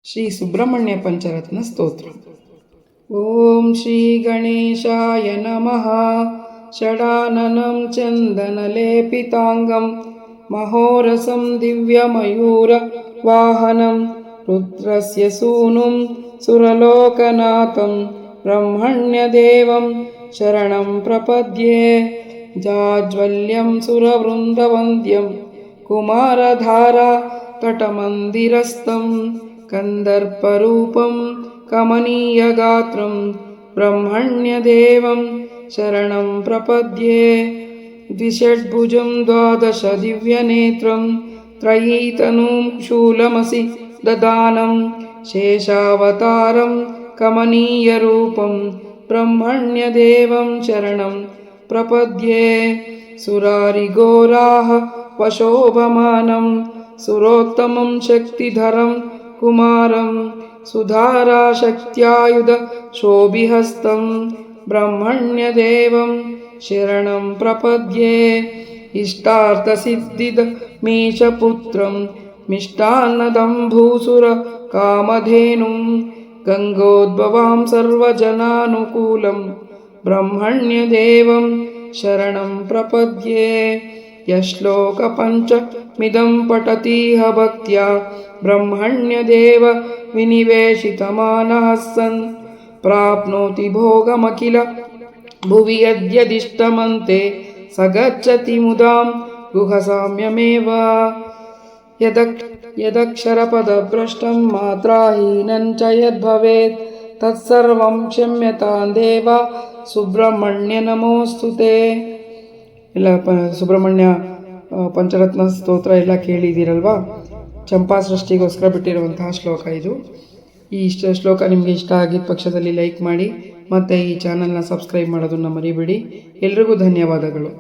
ಶ್ರೀ ಸುಬ್ರಹ್ಮಣ್ಯ ಪಂಚರತ್ನ ಸ್ತೋತ್ರ. ಓಂ ಶ್ರೀ ಗಣೇಶಾಯ ನಮಃ. ಷಡಾನನಂ ಚಂದನಲೇಪಿತಾಂಗಂ ಮಹೋರಸಂ ದಿವ್ಯಮಯೂರ ವಾಹನಂ ರುದ್ರಸ್ಯ ಸೂನುಂ ಸುರಲೋಕನಾಥಂ ಬ್ರಹ್ಮಣ್ಯದೇವಂ ಶರಣಂ ಪ್ರಪದ್ಯೆ. ಜಾಜ್ವಲ್ಯಂ ಸುರವೃಂದವಂದ್ಯಂ ಕುಮಾರಧಾರಾ ತಟಮಂದಿರಸ್ಥಂ ಕಂದರ್ಪರೂಪಂ ಕಮನೀಯಗಾತ್ರಂ ಬ್ರಹ್ಮಣ್ಯದೇವಂ ಶರಣಂ ಪ್ರಪದ್ಯೆ. ದ್ವಿಷಡ್ಭುಜಂ ದ್ವಾದಶ ದಿವ್ಯನೇತ್ರಂ ತ್ರಯೀತನೂಂ ಶೂಲಮಸಿ ದದಾನಂ ಶೇಷಾವತಾರಂ ಕಮನೀಯರೂಪಂ ಬ್ರಹ್ಮಣ್ಯದೇವಂ ಶರಣಂ ಪ್ರಪದ್ಯೆ. ಸುರಾರಿಘೋರಾಃ ವಶೋಭಮಾನಂ ಸುರೋತ್ತಮಂ ಶಕ್ತಿಧರಂ ಕುಮಾರಂ ಸುಧಾರಾಶಕ್ತ್ಯಾಯುಧ ಶೋಭಿಹಸ್ತಂ ಬ್ರಹ್ಮಣ್ಯದೇವಂ ಶರಣಂ ಪ್ರಪದ್ಯೆ. ಇಷ್ಟಾರ್ಥಸಿದ್ಧಿದಮೀಶಪುತ್ರಂ ಮಿಷ್ಟಾನ್ನದಂಭೂಸುರ ಕಾಮಧೇನುಂ ಗಂಗೋದ್ಭವಾಂ ಸರ್ವಜನಾನುಕೂಲಂ ಬ್ರಹ್ಮಣ್ಯದೇವಂ ಶರಣಂ ಪ್ರಪದ್ಯೆ. ಯಶ್ಲೋಕಪಂಚಮಿದಂ ಪಠತೀಹ ಭಕ್ತ್ಯಾ ಬ್ರಹ್ಮಣ್ಯದೇವ ವಿನಿವೇಶಿತಮಾನಃ ಸನ್ ಪ್ರಾಪ್ನೋತಿ ಭೋಗಮಖಿಲ ಭುವಿ ಯದ್ಯದಿಷ್ಟಮಂತೆ ಸಗಚ್ಚತಿ ಮುದಾಂ ಗುಹಸಾಮ್ಯಮೇವ. ಯದಕ್ಷರಪದಭ್ರಷ್ಟಂ ಮಾತ್ರಾಹೀನಂ ಚ ಯದ್ಭವೇತ್ ತತ್ಸರ್ವಂ ಕ್ಷಮ್ಯತಾಂ ದೇವ ಸುಬ್ರಹ್ಮಣ್ಯ ನಮೋಸ್ತುತೆ. ಎಲ್ಲ ಸುಬ್ರಹ್ಮಣ್ಯ ಪಂಚರತ್ನ ಸ್ತೋತ್ರ ಎಲ್ಲ ಕೇಳಿದ್ದೀರಲ್ವಾ? ಚಂಪಾ ಸೃಷ್ಟಿಗೋಸ್ಕರ ಬಿಟ್ಟಿರುವಂತಹ ಶ್ಲೋಕ ಇದು. ಈ ಶ್ಲೋಕ ನಿಮಗೆ ಇಷ್ಟ ಆಗಿದ್ದ ಪಕ್ಷದಲ್ಲಿ ಲೈಕ್ ಮಾಡಿ ಮತ್ತು ಈ ಚಾನಲ್ನ ಸಬ್ಸ್ಕ್ರೈಬ್ ಮಾಡೋದನ್ನು ಮರಿಬೇಡಿ. ಎಲ್ರಿಗೂ ಧನ್ಯವಾದಗಳು.